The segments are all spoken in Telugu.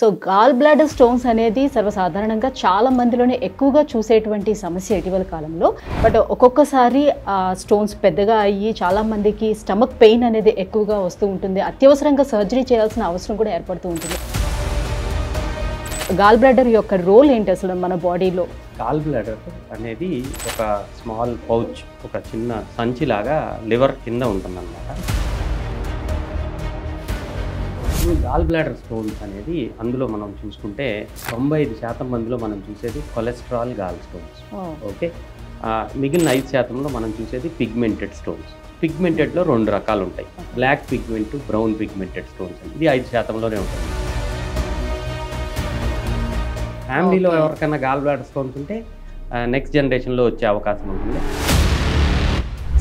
సో గాల్ బ్లాడర్ స్టోన్స్ అనేది సర్వసాధారణంగా చాలా మందిలోనే ఎక్కువగా చూసేటువంటి సమస్య ఇటీవల కాలంలో. బట్ ఒక్కొక్కసారి స్టోన్స్ పెద్దగా అయ్యి చాలా మందికి స్టమక్ పెయిన్ అనేది ఎక్కువగా వస్తూ ఉంటుంది. అత్యవసరంగా సర్జరీ చేయాల్సిన అవసరం కూడా ఏర్పడుతూ ఉంటుంది. గాల్ బ్లాడర్ యొక్క రోల్ ఏంటి అసలు మన బాడీలో? గాల్ బ్లాడర్ అనేది ఒక స్మాల్ పౌచ్, ఒక చిన్న సంచిలాగా లివర్ కింద ఉంటుందన్నమాట. ఈ గాల్ బ్లాడర్ స్టోన్స్ అనేది అందులో మనం చూసుకుంటే 95% మందిలో మనం చూసేది కొలెస్ట్రాల్ గాల్ స్టోన్స్. ఓకే, మిగిలిన 5%లో మనం చూసేది పిగ్మెంటెడ్ స్టోన్స్. పిగ్మెంటెడ్లో 2 రకాలు ఉంటాయి, black pigment, brown pigmented stones. ఇది 5%లోనే ఉంటుంది. ఫ్యామిలీలో ఎవరికైనా గాల్ బ్లాడర్ స్టోన్స్ ఉంటే నెక్స్ట్ జనరేషన్లో వచ్చే అవకాశం ఉంటుంది.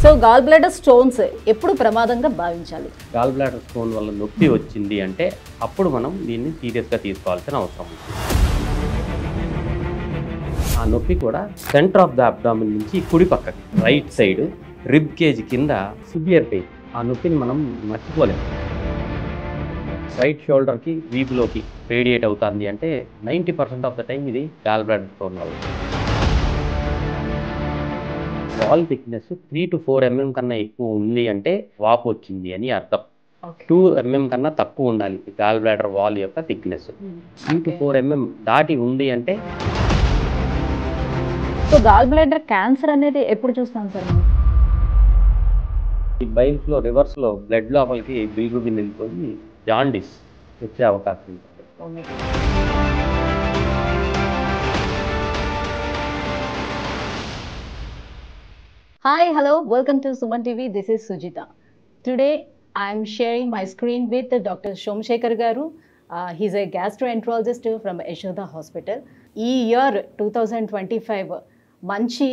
సో గాల్ బ్లాడర్ స్టోన్స్ ఎప్పుడు ప్రమాదంగా భావించాలి? గాల్ బ్లాడర్ స్టోన్ వల్ల నొప్పి వచ్చింది అంటే అప్పుడు మనం దీన్ని సీరియస్గా తీసుకోవాల్సిన అవసరం ఉంది. ఆ నొప్పి కూడా సెంటర్ ఆఫ్ ద అబ్డామిన్ నుంచి కుడి పక్కకి, రైట్ సైడ్ రిబ్ కేజ్ కింద సివియర్ పెయిన్. ఆ నొప్పిని మనం మర్చిపోలేము. రైట్ షోల్డర్కి, వీపులోకి రేడియేట్ అవుతుంది అంటే 90% ఆఫ్ ద టైం ఇది గాల్ బ్లాడర్ స్టోన్ వల్ల. వాల్ థిక్నెస్ 3 to 4 mm కన్నా ఎక్కువ ఉంది అంటే వాపు వచ్చింది అని అర్థం. 2 mm కన్నా తక్కువ ఉండాలి గాల్ బ్లాడర్ వాల్ యొక్క థిక్నెస్. 3 to 4 mm దాటి ఉంది అంటే. సో గాల్ బ్లాడర్ క్యాన్సర్ అనేది ఎప్పుడు చూస్తాం సార్? ఈ బైల్స్లో రివర్స్లో బ్లడ్ లోపలికి బిగుబిన్ వెళ్ళిపోయి జాండిస్ వచ్చే అవకాశం ఉంటుంది. Hi, hello, welcome to Suman TV. This is Sujita. Today, I am sharing my screen with Dr. Somsekhar Garu. He's a gastroenterologist from Yashoda Hospital. ఈ ఇయర్ 2025 మంచి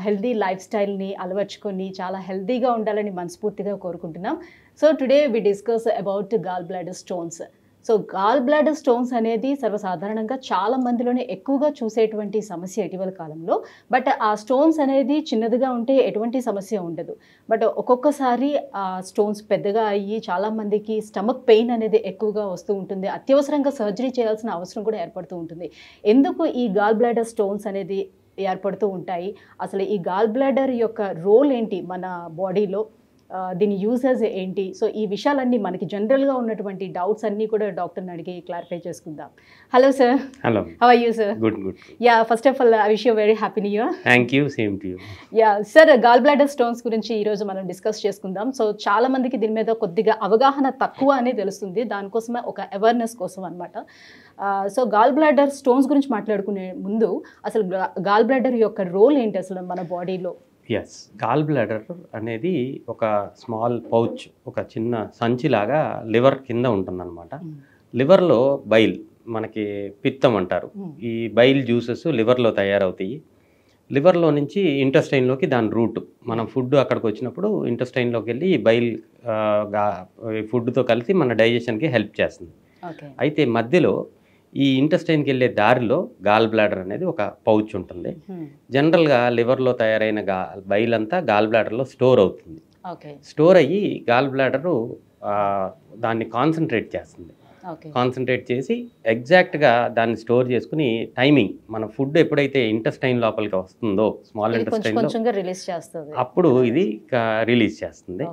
హెల్దీ లైఫ్ స్టైల్ని అలవర్చుకొని చాలా హెల్దీగా ఉండాలని మనస్ఫూర్తిగా కోరుకుంటున్నాం. So today we discuss about gall bladder stones. So gall bladder stones అనేది సర్వసాధారణంగా చాలా మందిలోనే ఎక్కువగా చూసేటువంటి సమస్య ఇటీవల కాలంలో. బట్ ఆ స్టోన్స్ అనేది చిన్నదిగా ఉంటే ఎటువంటి సమస్య ఉండదు. బట్ ఒక్కొక్కసారి స్టోన్స్ పెద్దగా అయ్యి చాలా మందికి స్టమక్ పెయిన్ అనేది ఎక్కువగా వస్తూ ఉంటుంది. అత్యవసరంగా సర్జరీ చేయాల్సిన అవసరం కూడా ఏర్పడుతూ ఉంటుంది. ఎందుకు ఈ గాల్ బ్లాడర్ స్టోన్స్ అనేది ఏర్పడుతూ ఉంటాయి? అసలు ఈ గాల్ బ్లాడర్ యొక్క రోల్ ఏంటి మన బాడీలో? దీని యూజెస్ ఏంటి? సో ఈ విషయాలన్నీ మనకి జనరల్గా ఉన్నటువంటి డౌట్స్ అన్నీ కూడా డాక్టర్ని అడిగి క్లారిఫై చేసుకుందాం. Hello sir. Hello, how are you sir? Good good. Yeah, first of all I wish you very happy new year. Thank you, same to you. Yeah sir, gall bladder stones గురించి ఈరోజు మనం డిస్కస్ చేసుకుందాం. సో చాలా మందికి దీని మీద కొద్దిగా అవగాహన తక్కువ అని తెలుస్తుంది. దానికోసమే ఒక అవేర్నెస్ కోసం అనమాట. సో గాల్ బ్లాడర్ స్టోన్స్ గురించి మాట్లాడుకునే ముందు అసలు గాల్ బ్లాడర్ యొక్క రోల్ ఏంటి అసలు మన బాడీలో? ఎస్, గాల్ బ్లాడర్ అనేది ఒక స్మాల్ పౌచ్, ఒక చిన్న సంచిలాగా లివర్ కింద ఉంటుందన్నమాట. లివర్లో బైల్, మనకి పిత్తం అంటారు. ఈ బైల్ జ్యూసెస్ లివర్లో తయారవుతాయి. లివర్లో నుంచి ఇంటెస్టైన్లోకి దాని రూట్, మనం ఫుడ్ అక్కడికి వచ్చినప్పుడు ఇంటెస్టైన్లోకి వెళ్ళి బైల్ ఫుడ్తో కలిసి మన డైజెషన్కి హెల్ప్ చేస్తుంది. అయితే మధ్యలో ఈ ఇంటెస్టైన్కి వెళ్ళే దారిలో గాల్ బ్లాడర్ అనేది ఒక పౌచ్ ఉంటుంది. జనరల్గా లివర్లో తయారైన బైల్ అంతా గాల్ బ్లాడర్లో స్టోర్ అవుతుంది. స్టోర్ అయ్యి గాల్ బ్లాడరు దాన్ని కాన్సన్ట్రేట్ చేస్తుంది. కాన్సన్ట్రేట్ చేసి ఎగ్జాక్ట్గా దాన్ని స్టోర్ చేసుకుని టైమింగ్, మన ఫుడ్ ఎప్పుడైతే ఇంటెస్టైన్ లోపలికి వస్తుందో, స్మాల్ ఇంటెస్టైన్లో రిలీజ్ చేస్తుంది, అప్పుడు ఇది రిలీజ్ చేస్తుంది.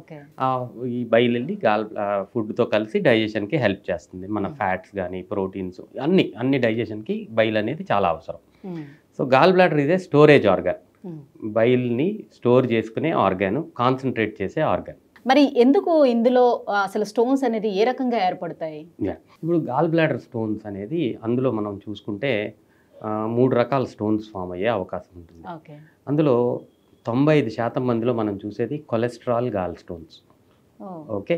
ఈ బైల్ వెళ్ళి ఫుడ్తో కలిసి డైజెషన్కి హెల్ప్ చేస్తుంది. మన ఫ్యాట్స్ కానీ ప్రోటీన్స్ అన్ని డైజెషన్కి బైల్ అనేది చాలా అవసరం. సో గాల్ బ్లాడర్ ఇదే స్టోరేజ్ ఆర్గాన్, బైల్ని స్టోర్ చేసుకునే ఆర్గాన్, కాన్సన్ట్రేట్ చేసే ఆర్గాన్. మరి ఎందుకు ఇందులో అసలు స్టోన్స్ అనేది ఏ రకంగా ఏర్పడతాయి? ఇప్పుడు గాల్ బ్లాడర్ స్టోన్స్ అనేది అందులో మనం చూసుకుంటే 3 రకాల స్టోన్స్ ఫామ్ అయ్యే అవకాశం ఉంటుంది. అందులో 95% మందిలో మనం చూసేది కొలెస్ట్రాల్ గాల్ స్టోన్స్. ఓకే,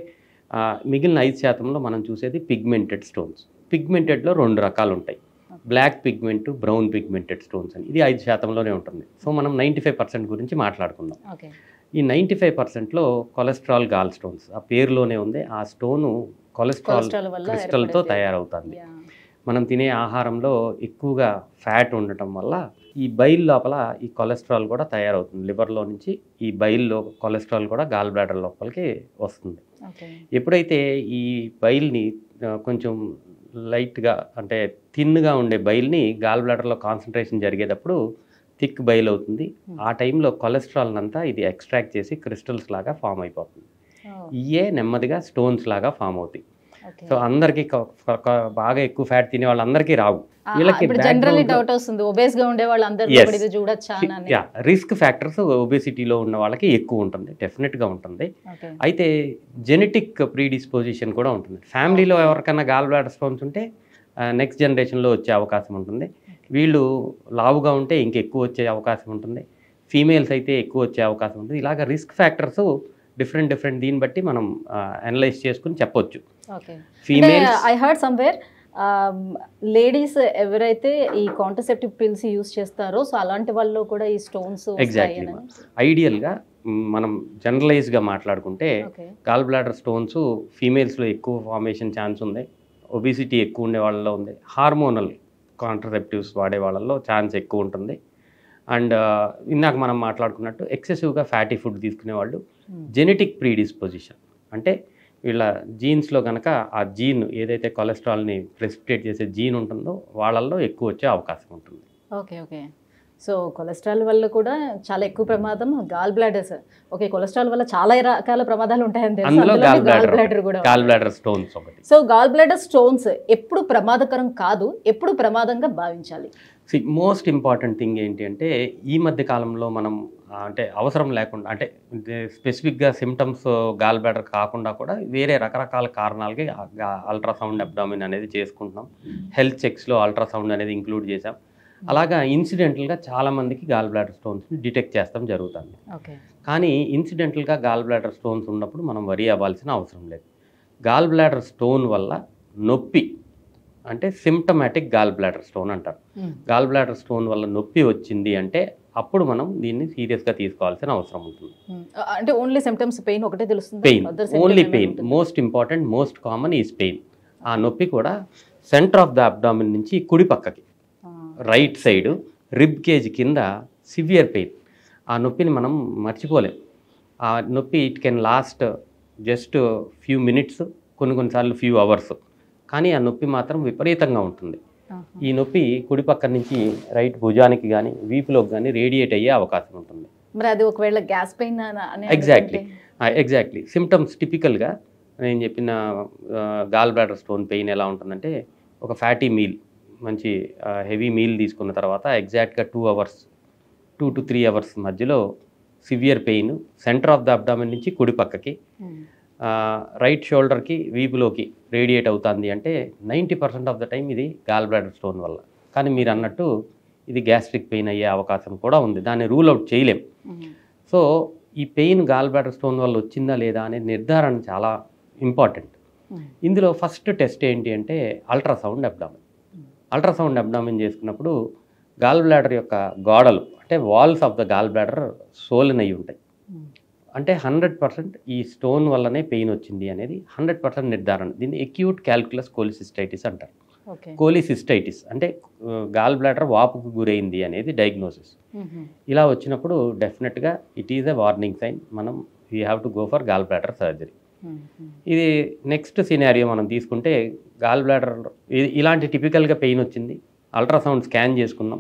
మిగిలిన 5%లో మనం చూసేది పిగ్మెంటెడ్ స్టోన్స్. పిగ్మెంటెడ్లో 2 రకాలు ఉంటాయి, black pigment, brown pigmented stones అని. ఇది 5%లోనే ఉంటుంది. సో మనం 95% గురించి మాట్లాడుకుందాం. ఈ 95%లో కొలెస్ట్రాల్ గాల్ స్టోన్స్, ఆ పేరులోనే ఉంది. ఆ స్టోను కొలెస్ట్రాల్ క్రిస్టల్తో తయారవుతుంది. మనం తినే ఆహారంలో ఎక్కువగా ఫ్యాట్ ఉండటం వల్ల ఈ బైల్ లోపల ఈ కొలెస్ట్రాల్ కూడా తయారవుతుంది. లివర్లో నుంచి ఈ బైల్లో కొలెస్ట్రాల్ కూడా గాల్ బ్లాడర్ లోపలికి వస్తుంది. ఎప్పుడైతే ఈ బైల్ని కొంచెం లైట్గా అంటే థిన్గా ఉండే బైల్ని గాల్ బ్లాడర్లో కాన్సన్ట్రేషన్ జరిగేటప్పుడు థిక్ బైల్ అవుతుంది. ఆ టైంలో కొలెస్ట్రాల్ అంతా ఇది ఎక్స్ట్రాక్ట్ చేసి క్రిస్టల్స్ లాగా ఫామ్ అయిపోతుంది. ఇయే నెమ్మదిగా స్టోన్స్ లాగా ఫామ్ అవుతాయి. సో అందరికి బాగా ఎక్కువ ఫ్యాట్ తినే వాళ్ళందరికీ రావు. వీళ్ళకి డౌట్ వస్తుంది, ఒబేస్ గా ఉండే వాళ్ళందరూ ఇది చూడొచ్చా అని. రిస్క్ ఫ్యాక్టర్స్ ఒబేసిటీలో ఉన్న వాళ్ళకి ఎక్కువ ఉంటుంది, డెఫినెట్గా ఉంటుంది. అయితే జెనెటిక్ ప్రీడిస్పోజిషన్ కూడా ఉంటుంది. ఫ్యామిలీలో ఎవరికైనా గాల్ బ్లాడర్ స్టోన్స్ ఉంటే నెక్స్ట్ జనరేషన్లో వచ్చే అవకాశం ఉంటుంది. వీళ్ళు లావుగా ఉంటే ఇంకెక్కువ వచ్చే అవకాశం ఉంటుంది. ఫీమేల్స్ అయితే ఎక్కువ వచ్చే అవకాశం ఉంటుంది. ఇలాగ రిస్క్ ఫ్యాక్టర్స్ డిఫరెంట్ దీన్ని బట్టి మనం అనలైజ్ చేసుకుని చెప్పొచ్చు. Females I heard somewhere ladies ఎవరైతే ఈ కాంట్రసెప్టివ్ పిల్స్ యూస్ చేస్తారో సో అలాంటి వాళ్ళు కూడా ఈ స్టోన్స్ ఎగ్జాక్ట్లీ ఐడియల్గా మనం జనరలైజ్గా మాట్లాడుకుంటే గాల్ బ్లాడర్ స్టోన్స్ ఫీమేల్స్లో ఎక్కువ ఫార్మేషన్ ఛాన్స్ ఉంది. ఒబిసిటీ ఎక్కువ ఉండే వాళ్ళలో ఉంది. హార్మోనల్ కాంట్రసెప్టివ్స్ వాడే వాళ్ళలో ఛాన్స్ ఎక్కువ ఉంటుంది. అండ్ ఇందాక మనం మాట్లాడుకున్నట్టు ఎక్సెసివ్గా ఫ్యాటీ ఫుడ్ తీసుకునే వాళ్ళు జెనెటిక్ ప్రీడిస్పోజిషన్ అంటే వీళ్ళ జీన్స్లో కనుక ఆ జీన్ ఏదైతే కొలెస్ట్రాల్ని ప్రెసిపిటేట్ చేసే జీన్ ఉంటుందో వాళ్ళల్లో ఎక్కువ వచ్చే అవకాశం ఉంటుంది. ఓకే. సో కొలెస్ట్రాల్ వల్ల కూడా చాలా ఎక్కువ ప్రమాదం గాల్ బ్లాడర్స్. ఓకే, కొలెస్ట్రాల్ వల్ల చాలా రకాల ప్రమాదాలు ఉంటాయని తెలుసు, అందులో గాల్ బ్లాడర్ కూడా. గాల్ బ్లాడర్ స్టోన్స్ ఒకటి. సో గాల్ బ్లాడర్ స్టోన్స్ ఎప్పుడు ప్రమాదకరం కాదు, ఎప్పుడు ప్రమాదంగా భావించాలి? మోస్ట్ ఇంపార్టెంట్ థింగ్ ఏంటి అంటే ఈ మధ్య కాలంలో మనం అంటే అవసరం లేకుండా అంటే స్పెసిఫిక్గా సిమ్టమ్స్ గాల్ బ్లాడర్ కాకుండా కూడా వేరే రకరకాల కారణాలకి అల్ట్రాసౌండ్ అబ్డామిన్ అనేది చేసుకుంటున్నాం. హెల్త్ చెక్స్లో అల్ట్రాసౌండ్ అనేది ఇంక్లూడ్ చేసాం. అలాగా ఇన్సిడెంటల్గా చాలామందికి గాల్ బ్లాడర్ స్టోన్స్ని డిటెక్ట్ చేస్తాం జరుగుతుంది. కానీ ఇన్సిడెంటల్గా గాల్ బ్లాడర్ స్టోన్స్ ఉన్నప్పుడు మనం వరీ అవ్వాల్సిన అవసరం లేదు. గాల్ బ్లాడర్ స్టోన్ వల్ల నొప్పి అంటే సిమ్టమాటిక్ గాల్ బ్లాడర్ స్టోన్ అంటారు. గాల్ బ్లాడర్ స్టోన్ వల్ల నొప్పి వచ్చింది అంటే అప్పుడు మనం దీన్ని సీరియస్గా తీసుకోవాల్సిన అవసరం ఉంటుంది. అంటే ఓన్లీ సిమ్టమ్స్ పెయిన్ ఒకటే తెలుస్తుంది? Pain, only pain. Most important, most common is pain. ఆ నొప్పి కూడా సెంటర్ ఆఫ్ ద అబ్డామిన్ నుంచి కుడి పక్కకి రైట్ సైడ్ రిబ్ కేజ్ కింద సివియర్ పెయిన్. ఆ నొప్పిని మనం మర్చిపోలేం. ఆ నొప్పి it can last just few minutes, కొన్నిసార్లు ఫ్యూ అవర్స్. కానీ ఆ నొప్పి మాత్రం విపరీతంగా ఉంటుంది. ఈ నొప్పి కుడి పక్క నుంచి రైట్ భుజానికి కానీ వీపులోకి కానీ రేడియేట్ అయ్యే అవకాశం ఉంటుంది. మరి అది ఒకవేళ గ్యాస్ పెయిన్? ఎగ్జాక్ట్లీ సిమ్టమ్స్ టిపికల్గా నేను చెప్పిన గాల్ బ్లాడర్ స్టోన్ పెయిన్ ఎలా ఉంటుందంటే ఒక ఫ్యాటీ మీల్, మంచి హెవీ మీల్ తీసుకున్న తర్వాత ఎగ్జాక్ట్గా 2 to 3 అవర్స్ మధ్యలో severe pain centre of the abdomen నుంచి కుడి పక్కకి రైట్ షోల్డర్కి వీపులోకి రేడియేట్ అవుతుంది అంటే 90% ఆఫ్ ద టైం ఇది గాల్ బ్లాడర్ స్టోన్ వల్ల. కానీ మీరు అన్నట్టు ఇది గ్యాస్ట్రిక్ పెయిన్ అయ్యే అవకాశం కూడా ఉంది, దాన్ని రూల్ అవుట్ చేయలేం. సో ఈ పెయిన్ గాల్ బ్లాడర్ స్టోన్ వల్ల వచ్చిందా లేదా అనే నిర్ధారణ చాలా ఇంపార్టెంట్. ఇందులో ఫస్ట్ టెస్ట్ ఏంటి అంటే అల్ట్రాసౌండ్ అబ్డామిన్. అల్ట్రాసౌండ్ అబ్డామిన్ చేసుకున్నప్పుడు గాల్ బ్లాడర్ యొక్క గోడలు అంటే walls of the gall bladder swollen అయి ఉంటాయి. అంటే 100% ఈ స్టోన్ వల్లనే పెయిన్ వచ్చింది అనేది 100% నిర్ధారణ. దీన్ని అక్యూట్ క్యాల్కులస్ కోలిసిస్టైటిస్ అంటారు. కోలిసిస్టైటిస్ అంటే గాల్ బ్లాడర్ వాపుకు గురైంది అనేది డయాగ్నోసిస్. ఇలా వచ్చినప్పుడు డెఫినెట్గా it is a warning sign. మనం we have to go for gall bladder surgery. ఇది నెక్స్ట్ సినారియో మనం తీసుకుంటే గాల్ బ్లాడర్ ఇలాంటి టిపికల్గా పెయిన్ వచ్చింది, అల్ట్రాసౌండ్ స్కాన్ చేసుకున్నాం.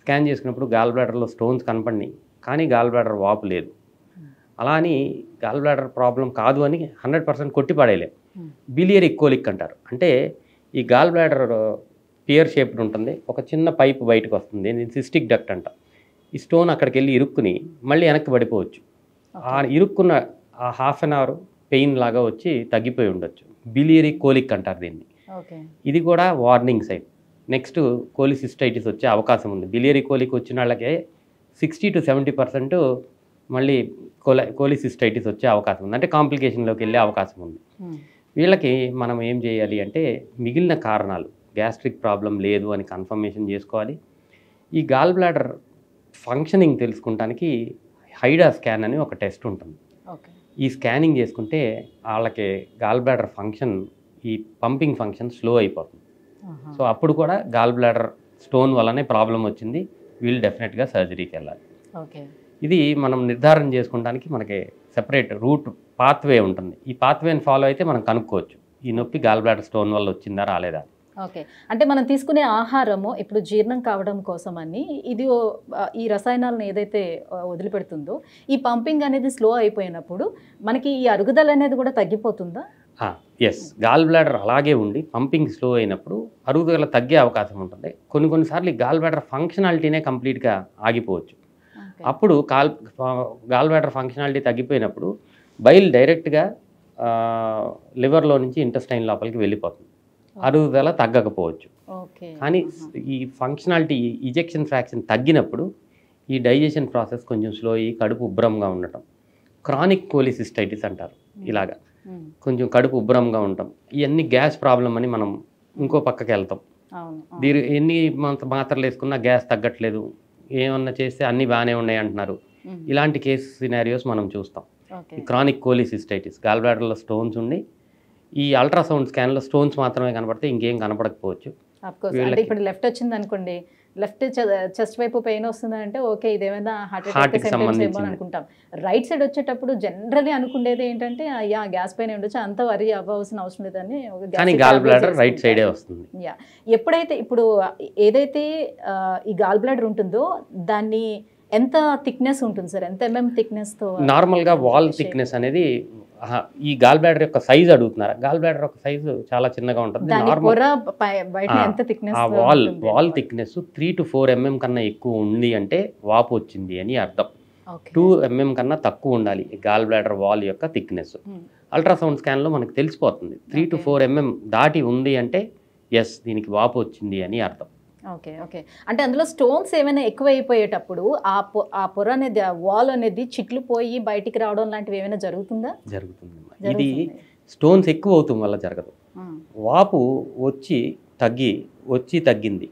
స్కాన్ చేసుకున్నప్పుడు గాల్ బ్లాడర్లో స్టోన్స్ కనపడినాయి కానీ గాల్ బ్లాడర్ వాపు లేదు. అలా అని గాల్ బ్లాడర్ ప్రాబ్లం కాదు అని 100% కొట్టిపడేయలేం. బిలియరీ కోలిక్ అంటారు. అంటే ఈ గాల్ బ్లాడర్ పియర్ షేప్డ్ ఉంటుంది, ఒక చిన్న పైప్ బయటకు వస్తుంది, సిస్టిక్ డక్ట్ అంట. ఈ స్టోన్ అక్కడికి వెళ్ళి ఇరుక్కుని మళ్ళీ వెనక్కి పడిపోవచ్చు. ఆ ఇరుక్కున్న ఆ హాఫ్ అన్ అవర్ పెయిన్ లాగా వచ్చి తగ్గిపోయి ఉండొచ్చు. బిలియరీ కోలిక్ అంటారు దీన్ని. ఇది కూడా వార్నింగ్ సైన్. నెక్స్ట్ కోలిసిస్టైటిస్ వచ్చే అవకాశం ఉంది. బిలియరీ కోలిక్ వచ్చిన వాళ్ళకే 60 to 70% మళ్ళీ కోలిసిస్టైటిస్ వచ్చే అవకాశం ఉంది, అంటే కాంప్లికేషన్లోకి వెళ్ళే అవకాశం ఉంది. వీళ్ళకి మనం ఏం చేయాలి అంటే మిగిలిన కారణాలు గ్యాస్ట్రిక్ ప్రాబ్లం లేదు అని కన్ఫర్మేషన్ చేసుకోవాలి. ఈ గాల్ బ్లాడర్ ఫంక్షనింగ్ తెలుసుకుంటానికి హైడా స్కాన్ అని ఒక టెస్ట్ ఉంటుంది. ఈ స్కానింగ్ చేసుకుంటే వాళ్ళకి గాల్ బ్లాడర్ ఫంక్షన్, ఈ పంపింగ్ ఫంక్షన్ స్లో అయిపోతుంది. సో అప్పుడు కూడా గాల్ బ్లాడర్ స్టోన్ వల్లనే ప్రాబ్లం వచ్చింది, వీళ్ళు డెఫినెట్గా సర్జరీకి వెళ్ళాలి. ఇది మనం నిర్ధారణ చేసుకోవడానికి మనకి సెపరేట్ రూట్ పాత్వే ఉంటుంది. ఈ పాత్వేని ఫాలో అయితే మనం కనుక్కోవచ్చు ఈ నొప్పి గాల్ బ్లాడర్ స్టోన్ వల్ల వచ్చిందా రాలేదా. ఓకే. అంటే మనం తీసుకునే ఆహారము ఇప్పుడు జీర్ణం కావడం కోసమని ఇది ఈ రసాయనాలను ఏదైతే వదిలిపెడుతుందో ఈ పంపింగ్ అనేది స్లో అయిపోయినప్పుడు మనకి ఈ అరుగుదల అనేది కూడా తగ్గిపోతుందా? ఎస్, గాల్ బ్లాడర్ అలాగే ఉండి పంపింగ్ స్లో అయినప్పుడు అరుగుదల తగ్గే అవకాశం ఉంటుంది. కొన్నిసార్లు ఈ గాల్ బ్లాడర్ ఫంక్షనాలిటీనే కంప్లీట్గా ఆగిపోవచ్చు. అప్పుడు గాల్ బ్లాడర్ ఫంక్షనాలిటీ తగ్గిపోయినప్పుడు బైల్ డైరెక్ట్గా లివర్లో నుంచి ఇంటెస్టైన్ లోపలికి వెళ్ళిపోతుంది. అరుగుదల తగ్గకపోవచ్చు. కానీ ఈ ఫంక్షనాలిటీ ఇజెక్షన్ ఫ్రాక్షన్ తగ్గినప్పుడు ఈ డైజెషన్ ప్రాసెస్ కొంచెం స్లో అయ్యి కడుపు ఉబ్బరంగా ఉండటం, క్రానిక్ కోలిసిస్టైటిస్ అంటారు. ఇలాగా కొంచెం కడుపు ఉబ్బరంగా ఉండటం, ఇవన్నీ గ్యాస్ ప్రాబ్లం అని మనం ఇంకో పక్కకి వెళ్తాం. ఎన్ని మాత్రలు వేసుకున్నా గ్యాస్ తగ్గట్లేదు, ఏమన్నా చేస్తే అన్నీ బాగానే ఉన్నాయి అంటున్నారు. ఇలాంటి కేసు సినారియోస్ మనం చూస్తాం. క్రానిక్ కోలిసిస్టైటిస్, గాల్ బ్లాడర్లో స్టోన్స్ ఉండి ఈ అల్ట్రాసౌండ్ స్కాన్లో స్టోన్స్ మాత్రమే కనపడితే ఇంకేం కనపడకపోవచ్చు. అంటే ఇప్పుడు లెఫ్ట్ వచ్చింది అనుకోండి, లెఫ్ట్ చెస్ట్ వైపు పెయిన్ వస్తుందంటే ఓకే ఇదేమైనా హార్ట్కి సంబంధించి అనుకుంటాం. రైట్ సైడ్ వచ్చేటప్పుడు జనరల్లీ అనుకునేది ఏంటంటే అయ్యా గ్యాస్ పెయిన్ ఉండొచ్చు, అంత వరి అవ్వాల్సిన అవసరం లేదని. గాల్ బ్లాడర్ రైట్ సైడే వస్తుంది. ఎప్పుడైతే ఇప్పుడు ఏదైతే ఈ గాల్ బ్లాడర్ ఉంటుందో దాన్ని ఎంత థిక్నెస్ ఉంటుంది సార్? ఎంత ఎంఎం థిక్నెస్తో? నార్మల్గా వాల్ థిక్నెస్ అనేది ఈ గాల్ బ్లాడర్ యొక్క సైజ్ అడుగుతున్నారు. గాల్ బ్లాడర్ యొక్క సైజు చాలా చిన్నగా ఉంటుంది. వాల్ థిక్నెస్ 3 to 4 mm కన్నా ఎక్కువ ఉంది అంటే వాపు వచ్చింది అని అర్థం. 2 mm కన్నా తక్కువ ఉండాలి గాల్ బ్లాడర్ వాల్ యొక్క థిక్నెస్. అల్ట్రాసౌండ్ స్కాన్లో మనకు తెలిసిపోతుంది. 3 to 4 mm దాటి ఉంది అంటే ఎస్ దీనికి వాపు వచ్చింది అని అర్థం. Okay okay. అంటే అందులో స్టోన్స్ ఏమైనా ఎక్కువైపోయేటప్పుడు ఆ పొర అనేది, ఆ వాల్ అనేది చిట్లు పోయి బయటికి రావడం లాంటివి ఏమైనా జరుగుతుందా? జరుగుతుంది. ఇది స్టోన్స్ ఎక్కువ అవుతాం వల్ల జరగదు. వాపు వచ్చి తగ్గింది,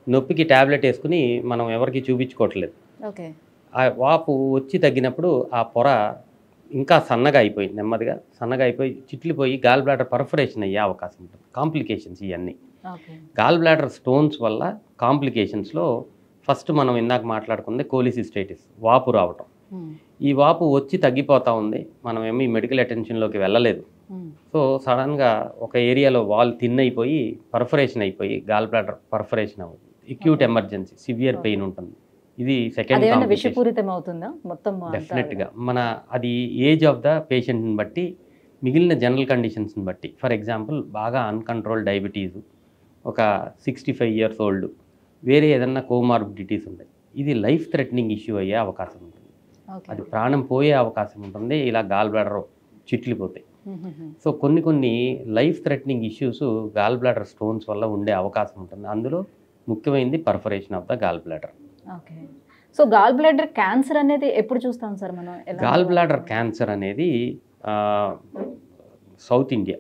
నొప్పికి ట్యాబ్లెట్ వేసుకుని మనం ఎవరికి చూపించుకోవట్లేదు. ఓకే. ఆ వాపు వచ్చి తగ్గినప్పుడు ఆ పొర ఇంకా సన్నగా అయిపోయి, నెమ్మదిగా సన్నగా అయిపోయి చిట్లిపోయి గాల్ బ్లాడర్ పర్ఫరేషన్ అయ్యే అవకాశం ఉంటుంది. కాంప్లికేషన్స్ ఇవన్నీ గాల్ బ్లాడర్ స్టోన్స్ వల్ల కాంప్లికేషన్స్లో ఫస్ట్ మనం ఇందాక మాట్లాడుకుంది కోలిసిస్టైటిస్, వాపు రావటం. ఈ వాపు వచ్చి తగ్గిపోతూ ఉంది, మనం ఏమీ మెడికల్ అటెన్షన్లోకి వెళ్ళలేదు. సో సడన్గా ఒక ఏరియాలో వాల్ థిన్ అయిపోయి పర్ఫరేషన్ అయిపోయి గాల్ బ్లాడర్ పర్ఫరేషన్ అవుతుంది. అక్యూట్ ఎమర్జెన్సీ, సివియర్ పెయిన్ ఉంటుంది. ఇది సెకండ్ కాంప్లికేషన్. డెఫినెట్గా అది ఏజ్ ఆఫ్ ద పేషెంట్ని బట్టి, మిగిలిన జనరల్ కండిషన్స్ని బట్టి. ఫర్ ఎగ్జాంపుల్ బాగా అన్కంట్రోల్ డయాబెటీస్, ఒక 65 years ఓల్డ్, వేరే ఏదన్నా కోమార్బిడిటీస్ ఉంటాయి, ఇది లైఫ్ థ్రెటనింగ్ ఇష్యూ అయ్యే అవకాశం ఉంటుంది. అది ప్రాణం పోయే అవకాశం ఉంటుంది ఇలా గాల్ బ్లాడర్ చిట్లిపోతాయి. సో కొన్ని life threatening issues gall bladder stones వల్ల ఉండే అవకాశం ఉంటుంది. అందులో ముఖ్యమైనది perforation of the gall bladder. Okay. So gall bladder cancer అనేది ఎప్పుడు చూస్తాం సార్ మనం? గాల్ బ్లాడర్ క్యాన్సర్ అనేది సౌత్ ఇండియా,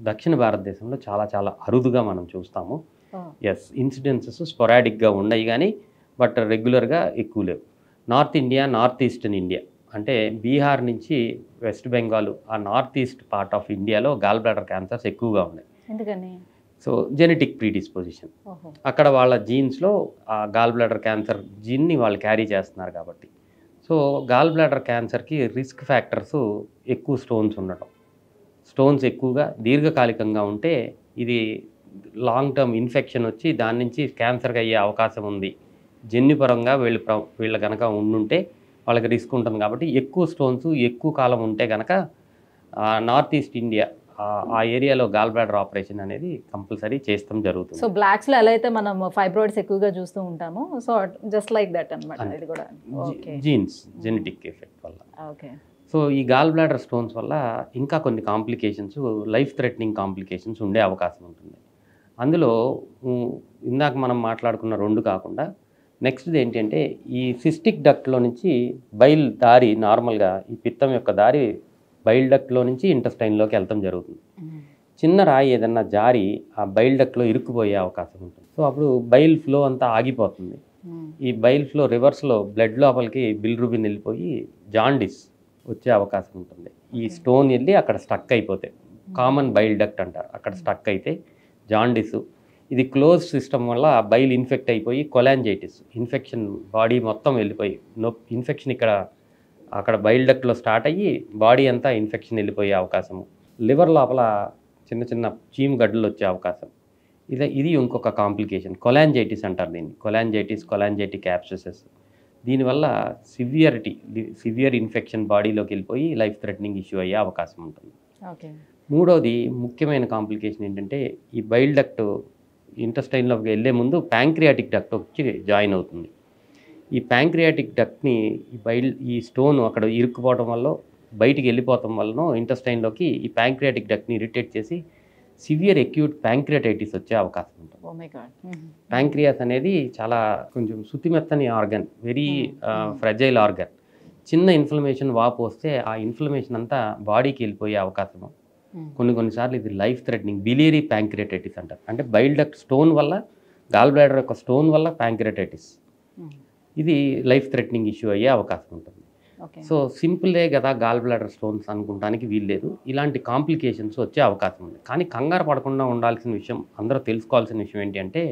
దక్షిణ భారతదేశంలో చాలా అరుదుగా మనం చూస్తాము. ఎస్, ఇన్సిడెన్సెస్ స్పొరాడిక్గా ఉన్నాయి కానీ బట్ రెగ్యులర్గా ఎక్కువ లేవు. North India, north eastern India అంటే బీహార్ నుంచి వెస్ట్ బెంగాల్, ఆ నార్త్ ఈస్ట్ పార్ట్ ఆఫ్ ఇండియాలో గాల్ బ్లాడర్ క్యాన్సర్స్ ఎక్కువగా ఉన్నాయి. ఎందుకని? సో జెనెటిక్ ప్రీడిస్పోజిషన్, అక్కడ వాళ్ళ జీన్స్లో ఆ గాల్ బ్లాడర్ క్యాన్సర్ జీన్ని వాళ్ళు క్యారీ చేస్తున్నారు కాబట్టి. సో గాల్ బ్లాడర్ క్యాన్సర్కి రిస్క్ ఫ్యాక్టర్స్ ఎక్కువ స్టోన్స్ ఉండటం, స్టోన్స్ ఎక్కువగా దీర్ఘకాలికంగా ఉంటే ఇది లాంగ్ టర్మ్ ఇన్ఫెక్షన్ వచ్చి దాని నుంచి క్యాన్సర్గా అయ్యే అవకాశం ఉంది. జన్యుపరంగా వీళ్ళు కనుక ఉండుంటే వాళ్ళకి రిస్క్ ఉంటుంది. కాబట్టి ఎక్కువ స్టోన్స్ ఎక్కువ కాలం ఉంటే కనుక నార్త్ ఈస్ట్ ఇండియా ఆ ఏరియాలో గాల్ బ్లాడర్ ఆపరేషన్ అనేది కంపల్సరీ చేస్తాం జరుగుతుంది. సో బ్లాక్స్లో ఎలా అయితే మనం ఫైబ్రాయిడ్స్ ఎక్కువగా చూస్తూ ఉంటాము, సో జస్ట్ లైక్ దట్ అన్నమాట. ఇది కూడా జీన్స్, జెనెటిక్ ఎఫెక్ట్ వల్ల. ఓకే. సో ఈ గాల్ బ్లాడర్ స్టోన్స్ వల్ల ఇంకా కొన్ని కాంప్లికేషన్స్, లైఫ్ థ్రెటనింగ్ కాంప్లికేషన్స్ ఉండే అవకాశం ఉంటుంది. అందులో ఇందాక మనం మాట్లాడుకున్న 2 కాకుండా నెక్స్ట్ది ఏంటంటే ఈ సిస్టిక్ డక్ట్లో నుంచి బైల్ దారి, నార్మల్గా ఈ పిత్తం యొక్క దారి బైల్ డక్ట్లో నుంచి ఇంటెస్టైన్లోకి వెళ్తాం జరుగుతుంది. చిన్న రాయి ఏదన్నా జారి ఆ బైల్ డక్ట్లో ఇరుక్కుపోయే అవకాశం ఉంటుంది. సో అప్పుడు బైల్ ఫ్లో అంతా ఆగిపోతుంది. ఈ బైల్ ఫ్లో రివర్స్లో బ్లడ్ లోపలికి బిలిరూబిన్ వెళ్ళిపోయి జాండిస్ వచ్చే అవకాశం ఉంటుంది. ఈ స్టోన్ వెళ్ళి అక్కడ స్టక్ అయిపోతే, కామన్ బైల్ డక్ట్ అంటారు, అక్కడ స్టక్ అయితే జాండిస్. ఇది క్లోజ్ సిస్టమ్ వల్ల బైల్ ఇన్ఫెక్ట్ అయిపోయి కొలాంజైటిస్, ఇన్ఫెక్షన్ బాడీ మొత్తం వెళ్ళిపోయి ఇన్ఫెక్షన్ అక్కడ బైల్ డక్ట్లో స్టార్ట్ అయ్యి బాడీ అంతా ఇన్ఫెక్షన్ వెళ్ళిపోయే అవకాశము. లివర్ లోపల చిన్న చీము గడ్డలు వచ్చే అవకాశం. ఇది ఇంకొక కాంప్లికేషన్. కొలాంజైటిస్ అంటారు దీన్ని. కొలాంజైటిక్ యాబ్సెసెస్. దీనివల్ల సివియర్ ఇన్ఫెక్షన్ బాడీలోకి వెళ్ళిపోయి లైఫ్ థ్రెటనింగ్ ఇష్యూ అయ్యే అవకాశం ఉంటుంది. ఓకే. మూడోది ముఖ్యమైన కాంప్లికేషన్ ఏంటంటే ఈ బైల్ డక్ట్ ఇంటెస్టైన్లోకి వెళ్ళే ముందు ప్యాంక్రియాటిక్ డక్ట్ వచ్చి జాయిన్ అవుతుంది. ఈ ప్యాంక్రియాటిక్ డక్ట్ని ఈ స్టోన్ అక్కడ ఇరుక్కుపోవడం వల్ల బయటికి వెళ్ళిపోవడం వలన ఇంటెస్టైన్లోకి ఈ ప్యాంక్రియాటిక్ డక్ట్ని ఇరిటేట్ చేసి సివియర్ అక్యూట్ ప్యాంక్రియాటైటిస్ వచ్చే అవకాశం ఉంటుంది. Oh my God. ప్యాంక్రియాస్ అనేది చాలా కొంచెం శుతిమెత్తని ఆర్గన్, వెరీ ఫ్రెజైల్ ఆర్గన్. చిన్న ఇన్ఫ్లమేషన్ వాపు వస్తే ఆ ఇన్ఫ్లమేషన్ అంతా బాడీకి వెళ్ళిపోయే అవకాశం. కొన్నిసార్లు ఇది లైఫ్ థ్రెటనింగ్ బిలియరీ ప్యాంక్రియాటైటిస్ అంటారు. అంటే బైల్ డక్ట్ స్టోన్ వల్ల, గాల్ బ్లాడర్ యొక్క స్టోన్ వల్ల ప్యాంక్రియాటైటిస్, ఇది లైఫ్ థ్రెటనింగ్ ఇష్యూ అయ్యే అవకాశం ఉంటుంది. సో సింపులే కదా గాల్ బ్లాడర్ స్టోన్స్ అనుకోవడానికి వీల్లేదు. ఇలాంటి కాంప్లికేషన్స్ వచ్చే అవకాశం ఉంది. కానీ కంగారు పడకుండా ఉండాల్సిన విషయం, అందరూ తెలుసుకోవాల్సిన విషయం ఏంటి అంటే,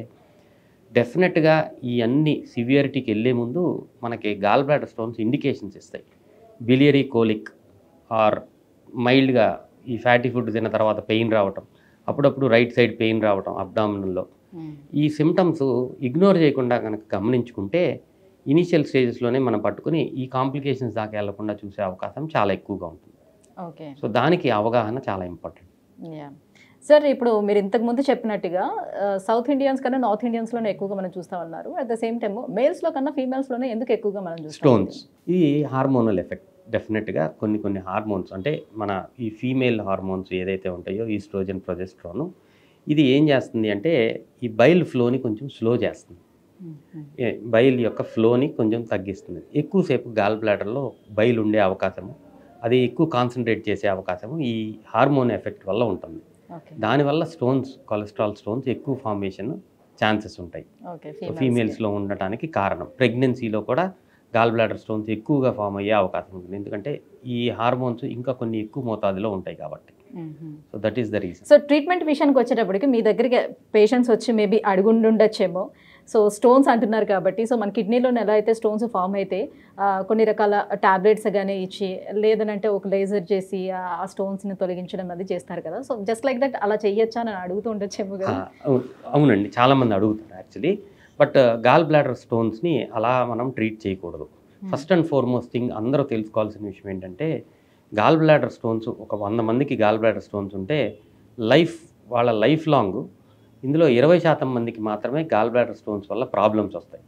డెఫినెట్గా ఈ అన్ని సివియరిటీకి వెళ్ళే ముందు మనకి గాల్ బ్లాడర్ స్టోన్స్ ఇండికేషన్స్ ఇస్తాయి. బిలియరీ కోలిక్ ఆర్ మైల్డ్గా ఈ ఫ్యాటీ ఫుడ్ తిన్న తర్వాత పెయిన్ రావటం, అప్పుడప్పుడు రైట్ సైడ్ పెయిన్ రావటం అబ్డామినల్లో. ఈ సిమ్టమ్స్ ఇగ్నోర్ చేయకుండా కనుక గమనించుకుంటే ఇనీషియల్ స్టేజెస్లోనే మనం పట్టుకుని ఈ కాంప్లికేషన్స్ దాకా వెళ్లకుండా చూసే అవకాశం చాలా ఎక్కువగా ఉంటుంది. ఓకే. సో దానికి అవగాహన చాలా ఇంపార్టెంట్. సార్, ఇప్పుడు మీరు ఇంతకుముందు చెప్పినట్టుగా సౌత్ ఇండియన్స్ కన్నా నార్త్ ఇండియన్స్లోనే ఎక్కువగా మనం చూస్తూ ఉన్నారు. అట్ ద సేమ్ టైమ్ మేల్స్లో కన్నా ఫీమేల్స్లోనే ఎందుకు ఎక్కువగా మనం చూస్తాం? స్టోన్స్, ఇది హార్మోనల్ ఎఫెక్ట్. డెఫినెట్గా కొన్ని హార్మోన్స్, అంటే మన ఈ ఫీమేల్ హార్మోన్స్ ఏదైతే ఉంటాయో ఈస్ట్రోజన్, ప్రొజెస్ట్రాన్, ఇది ఏం చేస్తుంది అంటే ఈ బైల్ ఫ్లోని కొంచెం స్లో చేస్తుంది. బైల్ యొక్క ఫ్లోని కొంచెం తగ్గిస్తుంది. ఎక్కువసేపు గాల్ బ్లాడర్లో బైల్ ఉండే అవకాశము, అది ఎక్కువ కాన్సన్ట్రేట్ చేసే అవకాశము ఈ హార్మోన్ ఎఫెక్ట్ వల్ల ఉంటుంది. దానివల్ల స్టోన్స్, కొలెస్ట్రాల్ స్టోన్స్ ఎక్కువ ఫార్మేషన్ ఛాన్సెస్ ఉంటాయి. ఫీమేల్స్లో ఉండటానికి కారణం. ప్రెగ్నెన్సీలో కూడా గాల్ బ్లాడర్ స్టోన్స్ ఎక్కువగా ఫామ్ అయ్యే అవకాశం ఉంటుంది. ఎందుకంటే ఈ హార్మోన్స్ ఇంకా కొన్ని ఎక్కువ మోతాదులో ఉంటాయి కాబట్టి. So that is the reason. So treatment విషయానికి వచ్చేటప్పటికి మీ దగ్గరికి పేషెంట్స్ వచ్చి మేబీ అడుగుండొచ్చేమో. సో స్టోన్స్ అంటున్నారు కాబట్టి, సో మన కిడ్నీలో ఎలా అయితే స్టోన్స్ ఫామ్ అయితే కొన్ని రకాల టాబ్లెట్స్ కానీ ఇచ్చి, లేదనంటే ఒక లేజర్ చేసి ఆ స్టోన్స్ని తొలగించడం అది చేస్తారు కదా. సో జస్ట్ లైక్ దట్ అలా చేయొచ్చా అని అడుగుతూ ఉండొచ్చేమో కదా. అవునండి, చాలామంది అడుగుతారు యాక్చువల్లీ. బట్ గాల్ బ్లాడర్ స్టోన్స్ని అలా మనం ట్రీట్ చేయకూడదు. ఫస్ట్ అండ్ ఫార్మోస్ట్ థింగ్ అందరూ తెలుసుకోవాల్సిన విషయం ఏంటంటే, గాల్ బ్లాడర్ స్టోన్స్ ఒక 100 మందికి గాల్ బ్లాడర్ స్టోన్స్ ఉంటే వాళ్ళ లైఫ్ లాంగ్ ఇందులో 20% మందికి మాత్రమే గాల్ బ్లాడర్ స్టోన్స్ వల్ల ప్రాబ్లమ్స్ వస్తాయి.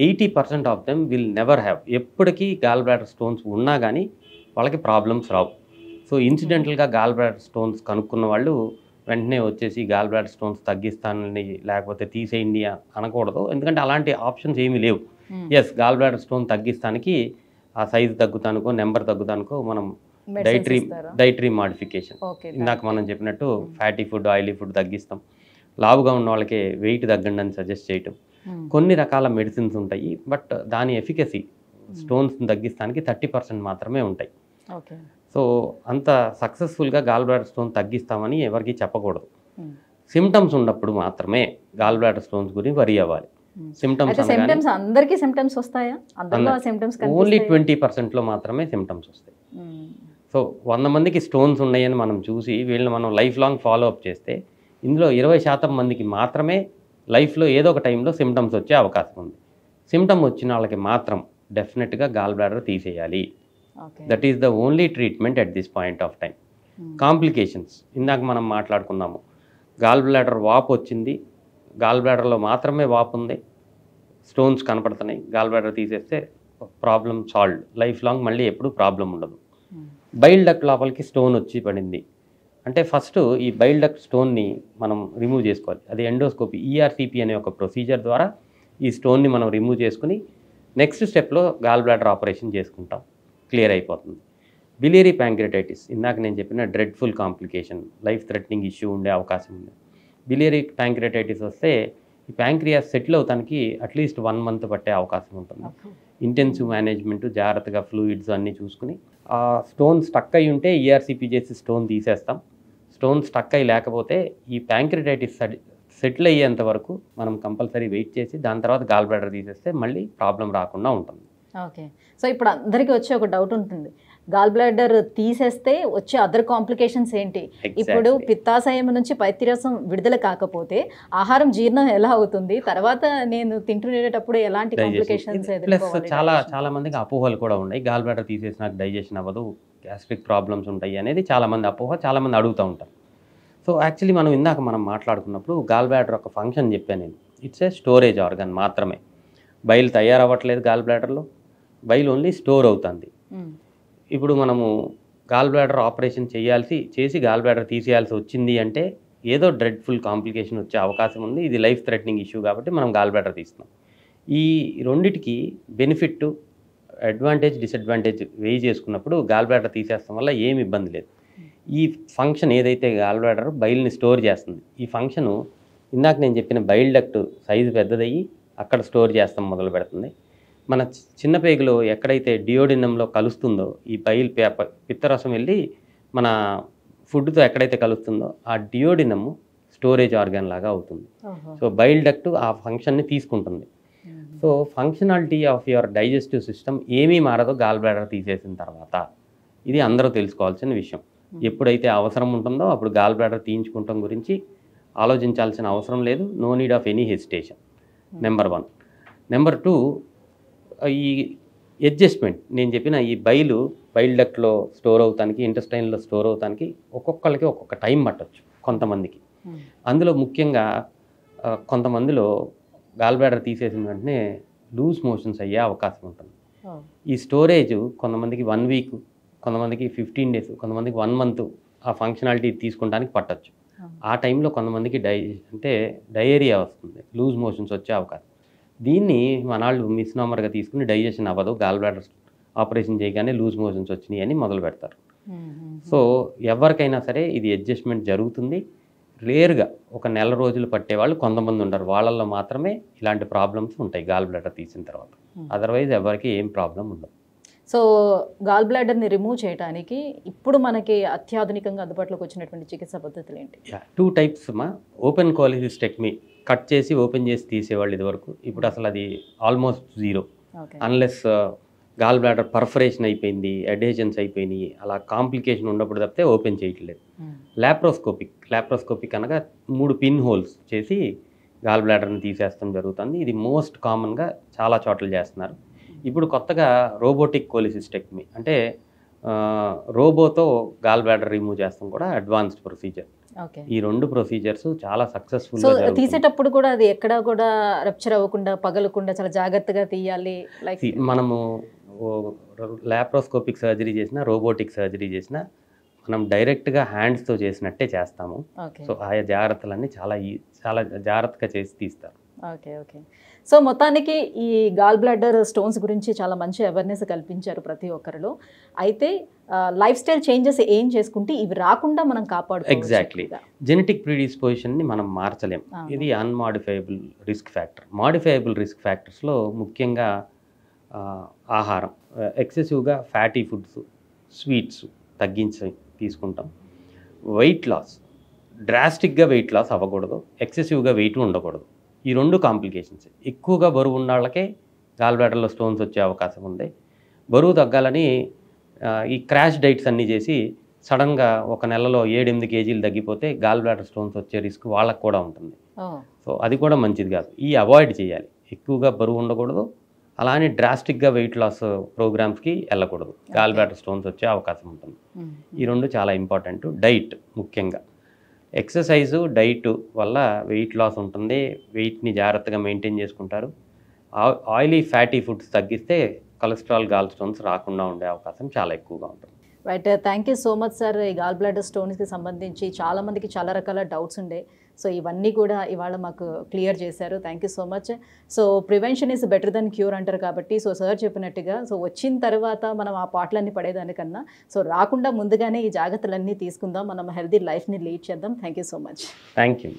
80% of them will never have. ఎప్పటికీ గాల్ బ్లాడర్ స్టోన్స్ ఉన్నా కానీ వాళ్ళకి ప్రాబ్లమ్స్ రావు. సో ఇన్సిడెంటల్గా గాల్ బ్లాడర్ స్టోన్స్ కనుక్కున్న వాళ్ళు వెంటనే వచ్చేసి గాల్ బ్లాడర్ స్టోన్స్ తగ్గిస్తానని లేకపోతే తీసేయండి అనకూడదు. ఎందుకంటే అలాంటి ఆప్షన్స్ ఏమీ లేవు. ఎస్, గాల్ బ్లాడర్ స్టోన్ తగ్గిస్తానికి ఆ సైజు తగ్గుతానుకో, నెంబర్ తగ్గుతానుకో మనం డైటరీ మాడిఫికేషన్, ఇందాక మనం చెప్పినట్టు ఫ్యాటీ ఫుడ్, ఆయిలీ ఫుడ్ తగ్గిస్తాం. లావుగా ఉన్న వాళ్ళకి వెయిట్ తగ్గండి అని సజెస్ట్ చేయటం. కొన్ని రకాల మెడిసిన్స్ ఉంటాయి, బట్ దాని ఎఫికసీ స్టోన్స్ తగ్గిస్తానికి 30% మాత్రమే ఉంటాయి. సో అంత సక్సెస్ఫుల్గా గాల్ బ్లాడర్ స్టోన్ తగ్గిస్తామని ఎవరికి చెప్పకూడదు. సిమ్టమ్స్ ఉన్నప్పుడు మాత్రమే గాల్ బ్లాడర్ స్టోన్స్ గురించి వరి అవ్వాలి. అందరికీ సిమ్టమ్స్ వస్తాయా? ఓన్లీ 20%లో మాత్రమే సిమ్టమ్స్ వస్తాయి. సో 100 మందికి స్టోన్స్ ఉన్నాయని మనం చూసి వీళ్ళని మనం లైఫ్ లాంగ్ ఫాలో అప్ చేస్తే ఇందులో 20% మందికి మాత్రమే లైఫ్లో ఏదో ఒక టైంలో సిమ్టమ్స్ వచ్చే అవకాశం ఉంది. సిమ్టమ్ వచ్చిన వాళ్ళకి మాత్రం డెఫినెట్గా గాల్ బ్లాడర్ తీసేయాలి. That is the only treatment at this point of time. Complications ఇందాక మనం మాట్లాడుకున్నాము. గాల్ బ్లాడర్ వాపు వచ్చింది, గాల్ బ్లాడర్లో మాత్రమే వాపు ఉంది, స్టోన్స్ కనపడుతున్నాయి, గాల్ బ్లాడర్ తీసేస్తే ప్రాబ్లం సాల్వ్డ్. లైఫ్ లాంగ్ మళ్ళీ ఎప్పుడు ప్రాబ్లం ఉండదు. బైల్ డక్ట్ లోపలికి స్టోన్ వచ్చి పడింది అంటే ఫస్ట్ ఈ బైల్ డక్ట్ స్టోన్ని మనం రిమూవ్ చేసుకోవాలి. అది ఎండోస్కోపీ, ఈఆర్సిపి అనే ఒక ప్రొసీజర్ ద్వారా ఈ స్టోన్ని మనం రిమూవ్ చేసుకుని నెక్స్ట్ స్టెప్లో గాల్ బ్లాడర్ ఆపరేషన్ చేసుకుంటాం, క్లియర్ అయిపోతుంది. బిలియరీ ప్యాంక్రియాటైటిస్ ఇందాక నేను చెప్పిన dreadful complication, life threatening issue ఉండే అవకాశం ఉంది. బిలియరీ ప్యాంక్రియాటైటిస్ వస్తే ఈ ప్యాంక్రియాస్ సెటిల్ అవడానికి అట్లీస్ట్ 1 month పట్టే అవకాశం ఉంటుంది. ఇంటెన్సివ్ మేనేజ్మెంట్, జాగ్రత్తగా ఫ్లూయిడ్స్ అన్నీ చూసుకుని, ఆ స్టోన్ స్టక్ అయి ఉంటే ఈఆర్సిపి చేసి స్టోన్ తీసేస్తాం. స్టోన్ స్టక్ అయి లేకపోతే ఈ ప్యాంక్రియాటైటిస్ సెటిల్ అయ్యేంత వరకు మనం కంపల్సరీ వెయిట్ చేసి దాని తర్వాత గాల్ బ్లాడర్ తీసేస్తే మళ్ళీ ప్రాబ్లం రాకుండా ఉంటుంది. ఓకే. సో ఇప్పుడు అందరికీ వచ్చే ఒక డౌట్ ఉంటుంది, గాల్ బ్లాడర్ తీసేస్తే వచ్చే అదర్ కాంప్లికేషన్స్ ఏంటి? ఇప్పుడు పిత్తాశయం నుంచి పైత్యరసం విడుదల కాకపోతే ఆహారం జీర్ణం ఎలా అవుతుంది? తర్వాత నేను తింటునేటప్పుడు ఎలాంటి కాంప్లికేషన్స్ ఎదుర్కోవాలి? చాలా మందికి అపోహలు కూడా ఉన్నాయి. గాల్ బ్లాడర్ తీసేసి నాకు డైజెషన్ అవ్వదు, గ్యాస్ట్రిక్ ప్రాబ్లమ్స్ ఉంటాయి అనేది చాలా మంది అపోహ, చాలా మంది అడుగుతూ ఉంటారు. సో యాక్చువల్లీ మనం మాట్లాడుకున్నప్పుడు గాల్ బ్లాడర్ ఒక ఫంక్షన్ చెప్పాను నేను. ఇట్స్ ఏ స్టోరేజ్ ఆర్గన్ మాత్రమే. బైల్ తయారవ్వట్లేదు గాల్ బ్లాడర్లో, బైల్ ఓన్లీ స్టోర్ అవుతుంది. ఇప్పుడు మనము గాల్ బ్లాడర్ ఆపరేషన్ చేసి గాల్ బ్లాడర్ తీసేయాల్సి వచ్చింది అంటే ఏదో డ్రెడ్ఫుల్ కాంప్లికేషన్ వచ్చే అవకాశం ఉంది. ఇది లైఫ్ థ్రెటనింగ్ ఇష్యూ కాబట్టి మనం గాల్ బ్లాడర్ తీస్తున్నాం. ఈ రెండిటికి బెనిఫిట్, అడ్వాంటేజ్, డిసడ్వాంటేజ్ వేయి చేసుకున్నప్పుడు గాల్ బ్లాడర్ తీసేస్తాం వల్ల ఏమి ఇబ్బంది లేదు. ఈ ఫంక్షన్ ఏదైతే గాల్ బ్లాడర్ బైల్ని స్టోర్ చేస్తుంది, ఈ ఫంక్షను ఇందాక నేను చెప్పిన బైల్ డక్ట్ సైజు పెద్దదయ్యి అక్కడ స్టోర్ చేస్తాం మొదలు పెడుతుంది. మన చిన్న పేగులో ఎక్కడైతే డియోడినంలో కలుస్తుందో ఈ బైల్ పిత్తరసం వెళ్ళి మన ఫుడ్తో ఎక్కడైతే కలుస్తుందో ఆ డియోడినము స్టోరేజ్ ఆర్గాన్ లాగా అవుతుంది. సో బైల్ డక్ట్ ఆ ఫంక్షన్ని తీసుకుంటుంది. So functionality of your digestive system ఏమీ మారదో గాల్ బ్లాడర్ తీసేసిన తర్వాత. ఇది అందరూ తెలుసుకోవాల్సిన విషయం. ఎప్పుడైతే అవసరం ఉంటుందో అప్పుడు గాల్ బ్లాడర్ తీయించుకుంటాం గురించి ఆలోచించాల్సిన అవసరం లేదు. No need of any hesitation. Number 1. Number 2, ఈ అడ్జస్ట్మెంట్ నేను చెప్పిన ఈ బైల్ డక్ట్లో స్టోర్ అవుతానికి, ఇంటెస్టైన్లో స్టోర్ అవుతానికి ఒక్కొక్కరికి ఒక్కొక్క టైం పట్టవచ్చు కొంతమందికి. అందులో ముఖ్యంగా కొంతమందిలో గాల్ బ్లాడర్ తీసేసిన వెంటనే లూజ్ మోషన్స్ అయ్యే అవకాశం ఉంటుంది. ఈ స్టోరేజ్ కొంతమందికి 1 వీక్, కొంతమందికి 15 డేస్, కొంతమందికి 1 మంత్ ఆ ఫంక్షనాలిటీ తీసుకుంటానికి పట్టచ్చు. ఆ టైంలో కొంతమందికి డయేరియా వస్తుంది, లూజ్ మోషన్స్ వచ్చే అవకాశం. దీన్ని మనాళ్ళు మిస్నామర్గా తీసుకుని డైజెషన్ అవ్వదు, గాల్ బ్లాడర్ ఆపరేషన్ చేయగానే లూజ్ మోషన్స్ వచ్చినాయి అని మొదలు పెడతారు. సో ఎవరికైనా సరే ఇది అడ్జస్ట్మెంట్ జరుగుతుంది. రేర్గా ఒక నెల రోజులు పట్టేవాళ్ళు కొంతమంది ఉంటారు, వాళ్ళల్లో మాత్రమే ఇలాంటి ప్రాబ్లమ్స్ ఉంటాయి గాల్ బ్లాడర్ తీసిన తర్వాత. అదర్వైజ్ ఎవరికి ఏం ప్రాబ్లం ఉండదు. సో గాల్ బ్లాడర్ని రిమూవ్ చేయడానికి ఇప్పుడు మనకి అత్యాధునికంగా అందుబాటులోకి వచ్చినటువంటి చికిత్సా పద్ధతులు ఏంటి? 2 టైప్స్ ఓపెన్ కోలిసిస్టెక్టమీ, కట్ చేసి ఓపెన్ చేసి తీసేవాళ్ళు ఇదివరకు. ఇప్పుడు అసలు అది almost zero. Unless gall bladder perforation అయిపోయింది, అడేషన్స్ అయిపోయినాయి, అలా కాంప్లికేషన్ ఉన్నప్పుడు తప్పితే ఓపెన్ చేయట్లేదు. లాప్రోస్కోపిక్ అనగా 3 పిన్ హోల్స్ చేసి గాల్ బ్లాడర్ని తీసేస్తాం జరుగుతుంది. ఇది మోస్ట్ కామన్గా చాలా చోట్ల చేస్తున్నారు. ఇప్పుడు కొత్తగా రోబోటిక్ కోలిసిస్టెక్టమీ అంటే రోబోతో గాల్ బ్లాడర్ రిమూవ్ చేస్తాం కూడా అడ్వాన్స్డ్ ప్రొసీజర్. ఈ 2 ప్రొసీజర్స్ చాలా సక్సెస్ఫుల్. సో తీసేటప్పుడు కూడా అది ఎక్కడ కూడా రప్చర్ అవ్వకుండా, పగలకుండా చాలా జాగ్రత్తగా తీయాలి. లైక్ మనము లాప్రోస్కోపిక్ సర్జరీ చేసినా, రోబోటిక్ సర్జరీ చేసినా మనం డైరెక్ట్గా హ్యాండ్స్తో చేసినట్టే చేస్తాము. సో ఆయా జాగ్రత్తలన్నీ చాలా జాగ్రత్తగా చేసి తీస్తారు. ఓకే. సో మొత్తానికి ఈ గాల్ బ్లాడర్ స్టోన్స్ గురించి చాలా మంచి అవేర్నెస్ కల్పించారు ప్రతి ఒక్కరిలో. అయితే లైఫ్ స్టైల్ చేంజెస్ ఏం చేసుకుంటే ఇవి రాకుండా మనం కాపాడుకోవచ్చు? ఎగ్జాక్ట్లీ. జెనెటిక్ ప్రీడిస్పోజిషన్ని మనం మార్చలేం. ఇది అన్మాడిఫైయబుల్ రిస్క్ ఫ్యాక్టర్. మాడిఫైయబుల్ రిస్క్ ఫ్యాక్టర్స్లో ముఖ్యంగా ఆహారం, ఎక్సెసివ్గా ఫ్యాటీ ఫుడ్స్, స్వీట్స్ తగ్గించి తీసుకుంటాం. వెయిట్ లాస్, డ్రాస్టిక్గా వెయిట్ లాస్ అవ్వకూడదు, ఎక్సెసివ్గా వెయిట్ ఉండకూడదు. ఈ 2 కాంప్లికేషన్స్. ఎక్కువగా బరువు ఉన్న వాళ్ళకే గాల్ బ్లాడర్లో స్టోన్స్ వచ్చే అవకాశం ఉంది. బరువు తగ్గాలని ఈ క్రాష్ డైట్స్ అన్నీ చేసి సడన్గా ఒక నెలలో 7-8 కేజీలు తగ్గిపోతే గాల్ బ్లాడర్ స్టోన్స్ వచ్చే రిస్క్ వాళ్ళకు కూడా ఉంటుంది. సో అది కూడా మంచిది కాదు. అవాయిడ్ చేయాలి. ఎక్కువగా బరువు ఉండకూడదు, అలానే డ్రాస్టిక్గా వెయిట్ లాస్ ప్రోగ్రామ్స్కి వెళ్ళకూడదు. గాల్ బ్లాడర్ స్టోన్స్ వచ్చే అవకాశం ఉంటుంది. ఈ 2 చాలా ఇంపార్టెంట్. డైట్ ముఖ్యంగా, ఎక్సర్సైజు, డైట్ వల్ల వెయిట్ లాస్ ఉంటుంది. వెయిట్ని జాగ్రత్తగా మెయింటైన్ చేసుకుంటారు. ఆయిలీ ఫ్యాటీ ఫుడ్స్ తగ్గిస్తే కొలెస్ట్రాల్, గాల్ స్టోన్స్ రాకుండా ఉండే అవకాశం చాలా ఎక్కువగా ఉంటుంది. Right, thank you so much sir. ఈ గాల్ బ్లాడర్ స్టోన్స్కి సంబంధించి చాలామందికి చాలా రకాల డౌట్స్ ఉండే, సో ఇవన్నీ కూడా ఇవాళ మాకు క్లియర్ చేశారు. Thank you so much. So prevention is better than cure అంటారు కాబట్టి, సో సార్ చెప్పినట్టుగా సో వచ్చిన తర్వాత మనం ఆ పాటలన్నీ పడేదానికన్నా సో రాకుండా ముందుగానే ఈ జాగ్రత్తలన్నీ తీసుకుందాం, మనం హెల్తీ లైఫ్ని లీడ్ చేద్దాం. Thank you so much. Thank you.